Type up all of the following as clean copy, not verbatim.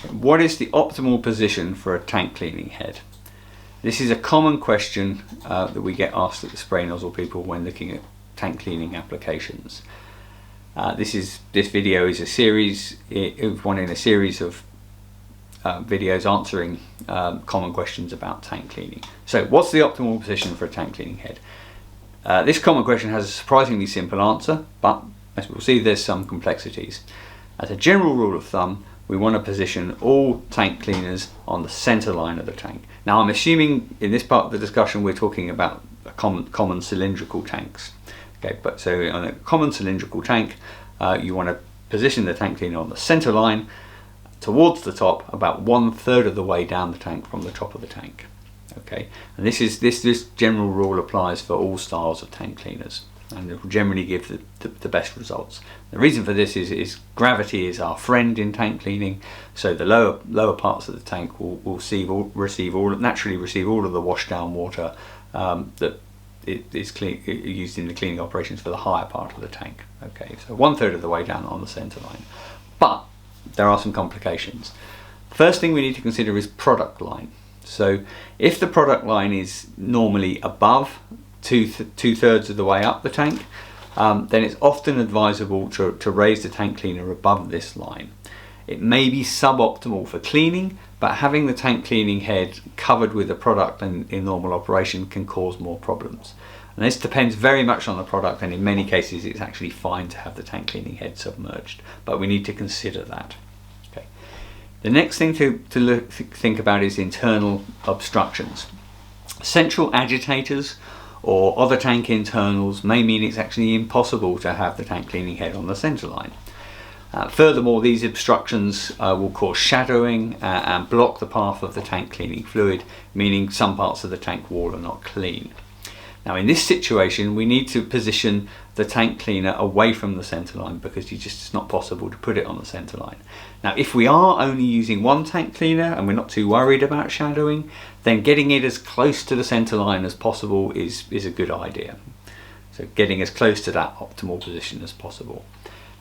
What is the optimal position for a tank cleaning head? This is a common question that we get asked at the spray nozzle people when looking at tank cleaning applications. This video is a series, one in a series of videos answering common questions about tank cleaning. So what's the optimal position for a tank cleaning head? This common question has a surprisingly simple answer, but as we'll see, there's some complexities. As a general rule of thumb, we want to position all tank cleaners on the center line of the tank. Now I'm assuming in this part of the discussion we're talking about common cylindrical tanks. Okay, but so on a common cylindrical tank, you want to position the tank cleaner on the center line towards the top, about 1/3 of the way down the tank from the top of the tank. Okay, and this general rule applies for all styles of tank cleaners, and it will generally give the best results. The reason for this is gravity is our friend in tank cleaning, so the lower parts of the tank will naturally receive all of the washdown water that is used in the cleaning operations for the higher part of the tank. Okay, so 1/3 of the way down on the center line. But there are some complications. First thing we need to consider is product line. So if the product line is normally above two-thirds of the way up the tank, then it's often advisable to raise the tank cleaner above this line. It may be suboptimal for cleaning, but having the tank cleaning head covered with the product in normal operation can cause more problems. And this depends very much on the product, and in many cases it's actually fine to have the tank cleaning head submerged, but we need to consider that. Okay. The next thing to think about is internal obstructions. Central agitators or other tank internals may mean it's actually impossible to have the tank cleaning head on the center line. Furthermore, these obstructions will cause shadowing and block the path of the tank cleaning fluid, meaning some parts of the tank wall are not clean. Now in this situation we need to position the tank cleaner away from the center line because it's not possible to put it on the center line. Now if we are only using one tank cleaner and we're not too worried about shadowing, then getting it as close to the center line as possible is a good idea. So getting as close to that optimal position as possible.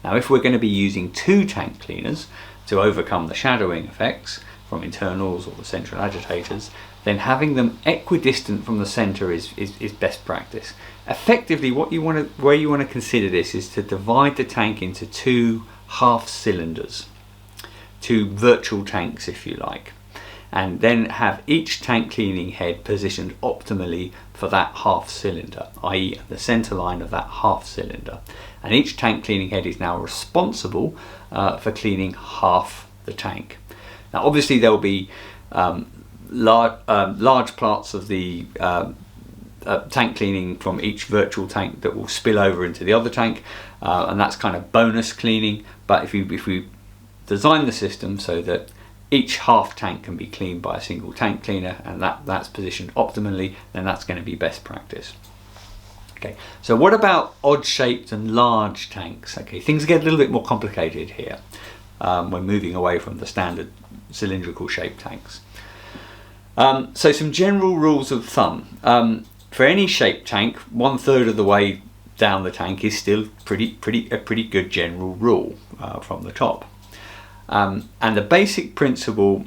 Now if we're going to be using two tank cleaners to overcome the shadowing effects from internals or the central agitators, then having them equidistant from the center is best practice. Effectively, where you want to consider this is to divide the tank into two half cylinders, two virtual tanks if you like, and then have each tank cleaning head positioned optimally for that half cylinder, i.e. the center line of that half cylinder. And each tank cleaning head is now responsible for cleaning half the tank. Now obviously there will be large parts of the tank cleaning from each virtual tank that will spill over into the other tank, and that's kind of bonus cleaning. But if we design the system so that each half tank can be cleaned by a single tank cleaner, and that's positioned optimally, then that's going to be best practice. Okay, so what about odd shaped and large tanks? Okay, things get a little bit more complicated here when moving away from the standard cylindrical shaped tanks. So some general rules of thumb. For any shaped tank, 1/3 of the way down the tank is still a pretty good general rule from the top. And the basic principle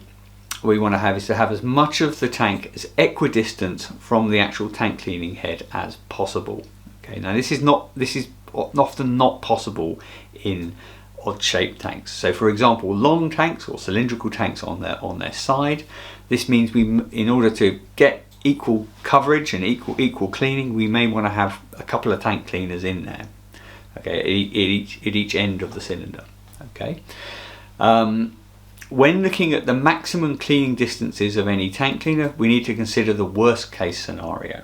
we want to have is to have as much of the tank as equidistant from the actual tank cleaning head as possible. Okay, now this is often not possible in odd shaped tanks. So for example, long tanks or cylindrical tanks on their side, this means in order to get equal coverage and equal cleaning, we may want to have a couple of tank cleaners in there, okay, at each end of the cylinder. Okay. When looking at the maximum cleaning distances of any tank cleaner, we need to consider the worst case scenario,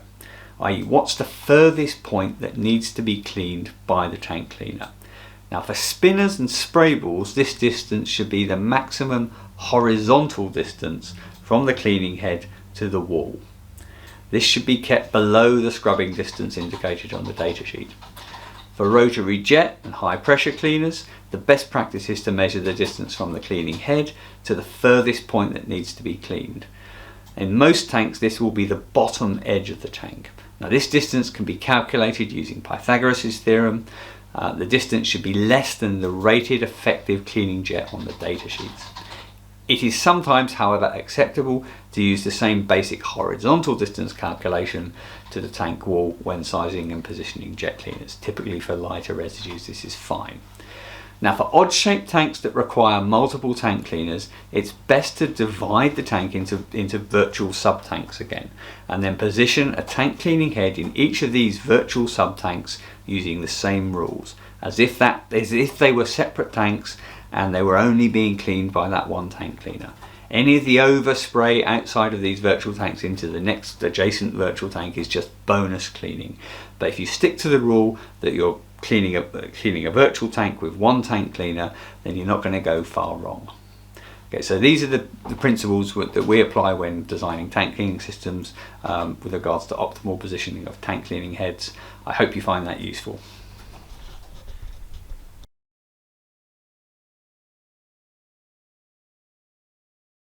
i.e. what's the furthest point that needs to be cleaned by the tank cleaner. Now for spinners and spray balls, this distance should be the maximum horizontal distance from the cleaning head to the wall. This should be kept below the scrubbing distance indicated on the datasheet. For rotary jet and high pressure cleaners, the best practice is to measure the distance from the cleaning head to the furthest point that needs to be cleaned. In most tanks this will be the bottom edge of the tank. Now this distance can be calculated using Pythagoras' theorem. The distance should be less than the rated effective cleaning jet on the datasheets. It is sometimes, however, acceptable to use the same basic horizontal distance calculation to the tank wall when sizing and positioning jet cleaners. Typically for lighter residues, this is fine. Now for odd-shaped tanks that require multiple tank cleaners, it's best to divide the tank into virtual sub-tanks again, and then position a tank cleaning head in each of these virtual sub-tanks using the same rules, as if they were separate tanks and they were only being cleaned by that one tank cleaner. Any of the overspray outside of these virtual tanks into the next adjacent virtual tank is just bonus cleaning. But if you stick to the rule that you're cleaning a virtual tank with one tank cleaner, then you're not going to go far wrong. Okay, so these are the principles that we apply when designing tank cleaning systems with regards to optimal positioning of tank cleaning heads. I hope you find that useful.